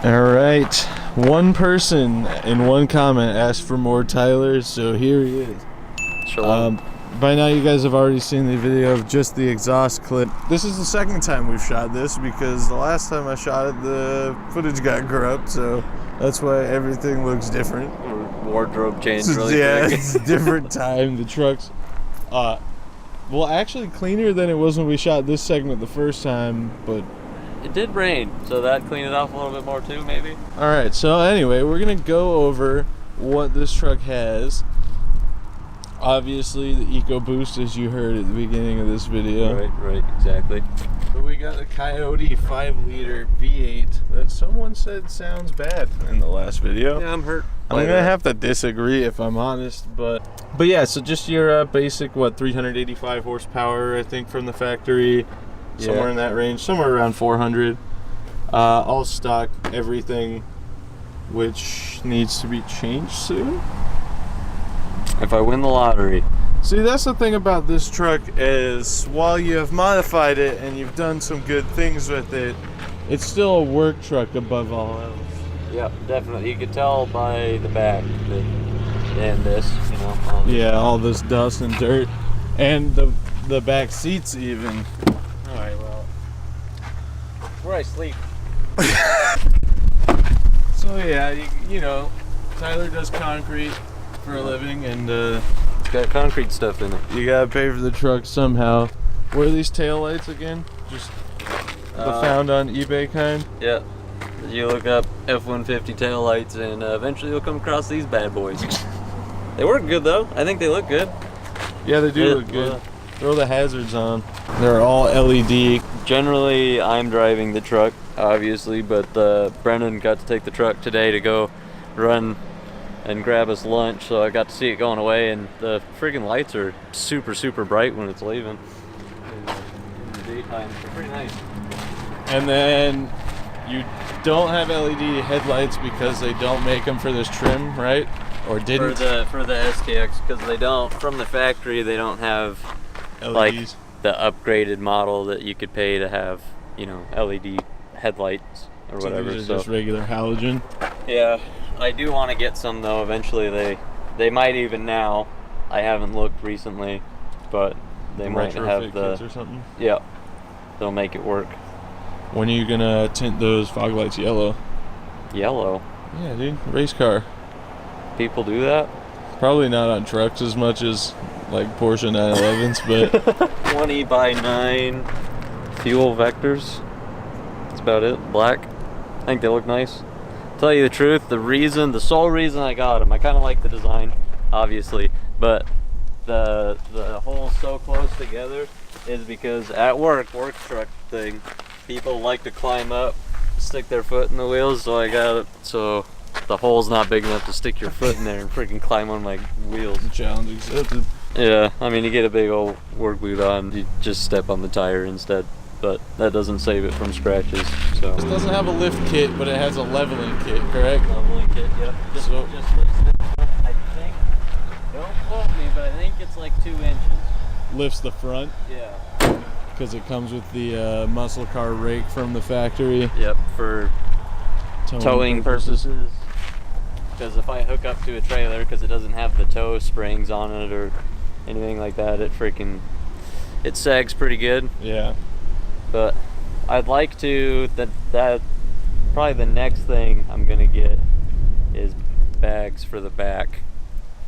Alright, one person in one comment asked for more Tyler, so here he is. Shalom. By now you guys have already seen the video of just the exhaust clip. This is the second time we've shot this because the last time I shot it, the footage got corrupt, so that's why everything looks different. Wardrobe changed really quick. quick. It's a different time. The truck's, well, actually cleaner than it was when we shot this segment the first time, but It did rain, so that cleaned it off a little bit more too, maybe. Alright, so anyway, we're gonna go over what this truck has. Obviously, the EcoBoost, as you heard at the beginning of this video. Right, exactly. But we got the Coyote 5-liter V8 that someone said sounds bad in the last video. Yeah, I'm hurt. I'm gonna have to disagree if I'm honest, but yeah, so just your basic, 385 horsepower, I think, from the factory. Somewhere in that range, somewhere around 400. All stock, everything, which needs to be changed soon. If I win the lottery. See, that's the thing about this truck is while you have modified it and you've done some good things with it, it's still a work truck above all else. Yeah, definitely. You could tell by the back that, and this, you know. All this dust and dirt, and the back seats even. Alright, well, where I sleep. So yeah, you know, Tyler does concrete for a living, and It's got concrete stuff in it. you gotta pay for the truck somehow. Where are these tail lights again? Just the found on eBay kind? Yeah. You look up F-150 tail lights, and eventually you'll come across these bad boys. They work good though. I think they look good. Yeah, they do look good. Throw the hazards on. They're all LED. Generally, I'm driving the truck, obviously, but Brennan got to take the truck today to go run and grab us lunch, so I got to see it going away, and the freaking lights are super, super bright when it's leaving. In the daytime, they're pretty nice. And then you don't have LED headlights because they don't make them for this trim, right? Or didn't? For the SKX, because they don't, from the factory, they don't have LEDs. like the upgraded model that you could pay to have, you know, LED headlights or whatever. These are just regular halogen. Yeah, I do want to get some though. Eventually, they might even now. I haven't looked recently, but they might have the kits or something. Yeah, they'll make it work. When are you gonna tint those fog lights yellow? Yellow. Yeah, dude, race car. People do that. Probably not on trucks as much as like Porsche 911s, but 20x9 fuel vectors. That's about it. Black. I think they look nice. Tell you the truth, the sole reason I got them, I kind of like the design, obviously, but the holes so close together is because at work truck thing, people like to climb up, stick their foot in the wheels, so I got it so the hole's not big enough to stick your foot in there and freaking climb on my wheels. challenge accepted. Yeah, I mean, you get a big old work boot on, you just step on the tire instead, but that doesn't save it from scratches, so. This doesn't have a lift kit, but it has a leveling kit, correct? Leveling kit, yep. Just lifts it. I think, don't quote me, but I think it's like 2 inches. Lifts the front, Yeah. because it comes with the muscle car rake from the factory. Yep, for towing purposes. Because if I hook up to a trailer, because it doesn't have the tow springs on it or anything like that, it sags pretty good. Yeah. But I'd like to. That probably the next thing I'm gonna get is bags for the back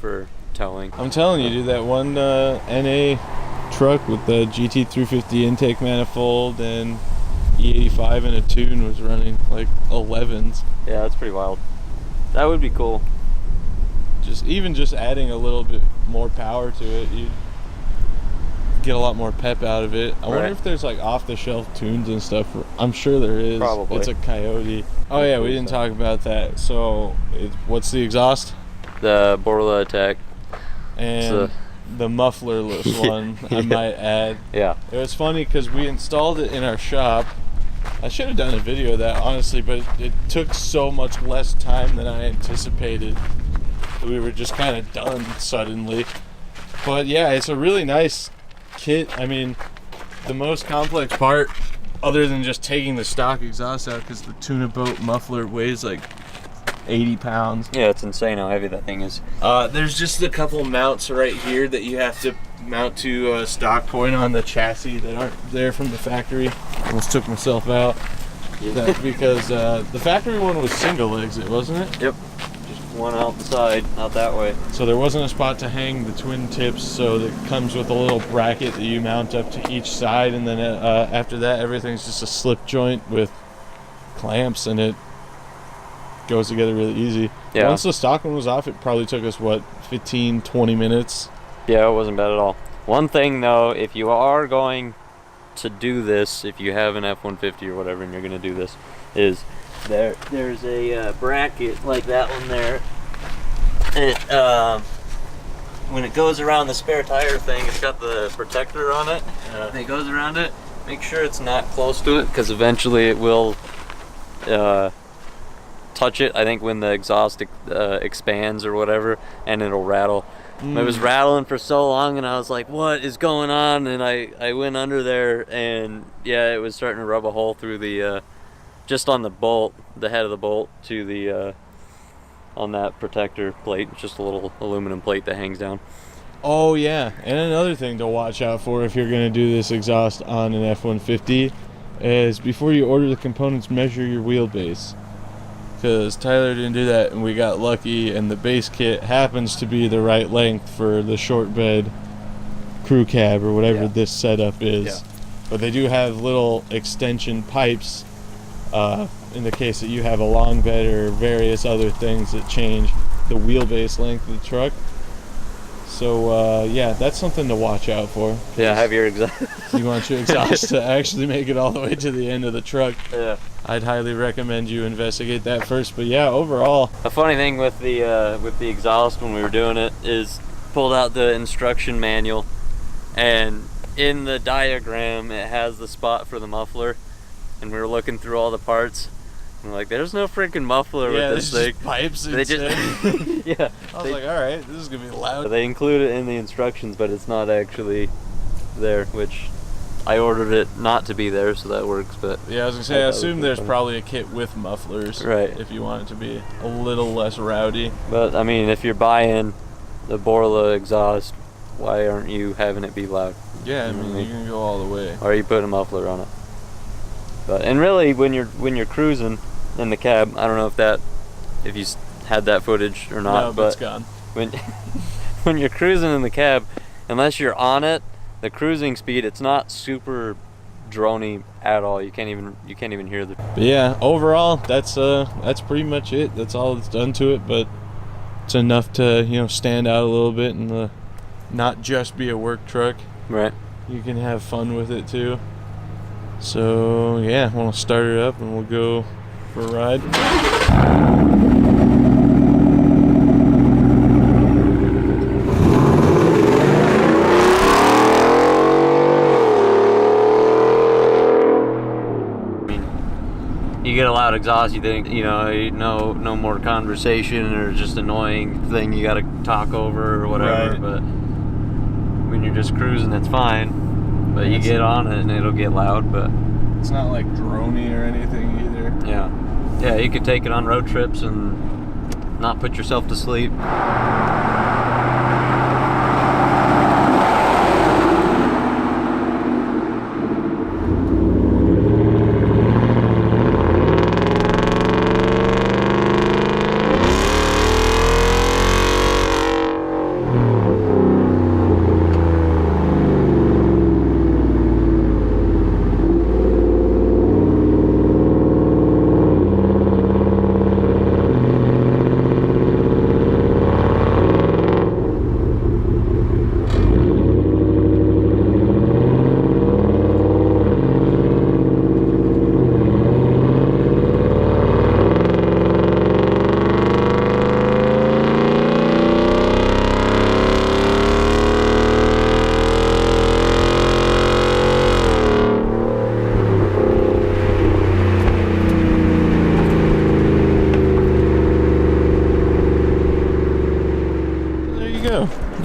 for towing. I'm telling you, dude, that one NA truck with the GT350 intake manifold and E85 and a tune was running like 11s. Yeah, that's pretty wild. That would be cool. Just adding a little bit more power to it, you get a lot more pep out of it. I wonder if there's like off-the-shelf tunes and stuff. I'm sure there is. Probably. It's a Coyote. Oh yeah, we didn't talk about that. So, what's the exhaust? The Borla Atak. And the mufflerless one, I might add. Yeah. It was funny because we installed it in our shop. I should have done a video of that, honestly, but it took so much less time than I anticipated. We were just kind of done suddenly. But yeah, it's a really nice kit. I mean, the most complex part, other than just taking the stock exhaust out, because the tuna boat muffler weighs like 80 pounds. Yeah, it's insane how heavy that thing is. There's just a couple mounts right here that you have to mount to a stock point on the chassis that aren't there from the factory. Almost took myself out. That's because the factory one was single exit, wasn't it? Yep. Just one out the side, out that way. So there wasn't a spot to hang the twin tips, so that comes with a little bracket that you mount up to each side, and then after that everything's just a slip joint with clamps, and it goes together really easy. Yeah. Once the stock one was off, it probably took us, what, 15-20 minutes? Yeah, it wasn't bad at all. One thing though, if you are going to do this, if you have an F-150 or whatever and you're going to do this, is there's a bracket like that one there. It when it goes around the spare tire thing, it's got the protector on it. And it goes around it. Make sure it's not close to it, because eventually it will touch it. I think when the exhaust expands or whatever, and it'll rattle. It was rattling for so long, and I was like, what is going on? And I went under there, and yeah, it was starting to rub a hole through the just on the bolt, the head of the bolt, to the on that protector plate. It's just a little aluminum plate that hangs down. Oh yeah, and another thing to watch out for if you're going to do this exhaust on an F-150 is before you order the components, measure your wheelbase. Because Tyler didn't do that, and we got lucky, and the base kit happens to be the right length for the short bed crew cab or whatever this setup is. Yeah. But they do have little extension pipes in the case that you have a long bed or various other things that change the wheelbase length of the truck. So yeah, that's something to watch out for. Yeah, have your exhaust. You want your exhaust to actually make it all the way to the end of the truck. Yeah. I'd highly recommend you investigate that first. But yeah, overall. A funny thing with the exhaust when we were doing it is pulled out the instruction manual, and in the diagram it has the spot for the muffler, and we were looking through all the parts. And we're like, there's no freaking muffler with this thing. Just pipes They instead. yeah. I was like, all right, this is gonna be loud. They include it in the instructions, but it's not actually there, which I ordered it not to be there, so that works. But Yeah, I was gonna say, I assume there's probably a kit with mufflers, right, if you want it to be a little less rowdy. But I mean, if you're buying the Borla exhaust, why aren't you having it be loud? Yeah, I mean, you can go all the way. Or you put a muffler on it. But and really, when you're cruising in the cab, I don't know if you had that footage or not. No, but it's gone. When you're cruising in the cab, unless you're on it, the cruising speed, it's not super drony at all. You can't even hear the. But yeah, overall, that's pretty much it. That's all that's done to it, but it's enough to stand out a little bit and not just be a work truck. Right. You can have fun with it too. So yeah, we'll start it up and we'll go for a ride. You get a loud exhaust, you think, no more conversation or just annoying thing you gotta talk over or whatever, Right. But when you're just cruising, it's fine. But you get on it and it'll get loud, but it's not like droney or anything either. yeah, you could take it on road trips and not put yourself to sleep.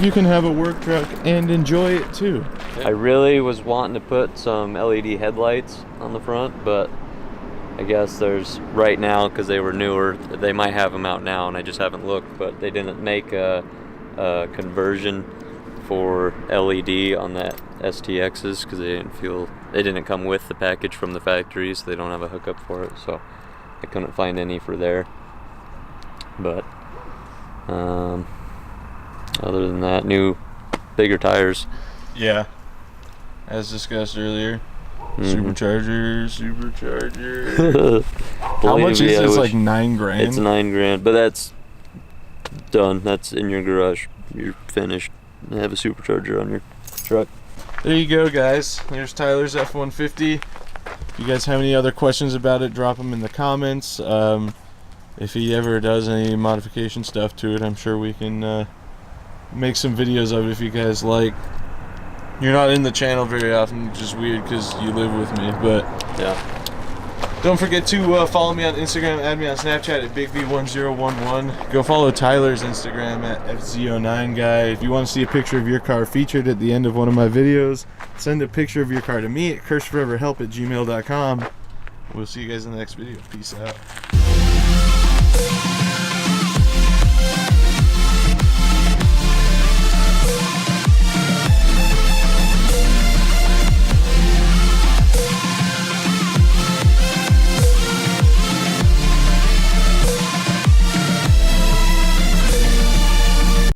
you can have a work truck and enjoy it too. I really was wanting to put some LED headlights on the front, but I guess there's right now, because they were newer, they might have them out now and I just haven't looked, but they didn't make a conversion for LED on that STXs because they didn't come with the package from the factory, so they don't have a hookup for it, so I couldn't find any for there. But other than that, bigger tires. Yeah, as discussed earlier. Supercharger. How much is this? Like $9,000? It's $9,000, but that's done. That's in your garage. You're finished. You have a supercharger on your truck. There you go, guys. Here's Tyler's F-150. If you guys have any other questions about it, drop them in the comments. If he ever does any modification stuff to it, I'm sure we can make some videos of it if you guys like. You're not in the channel very often, which is weird because you live with me, but yeah. Don't forget to follow me on Instagram, add me on Snapchat at BigV1011. Go follow Tyler's Instagram at FZ09Guy. If you want to see a picture of your car featured at the end of one of my videos, send a picture of your car to me at curseforeverhelp@gmail.com. We'll see you guys in the next video. Peace out.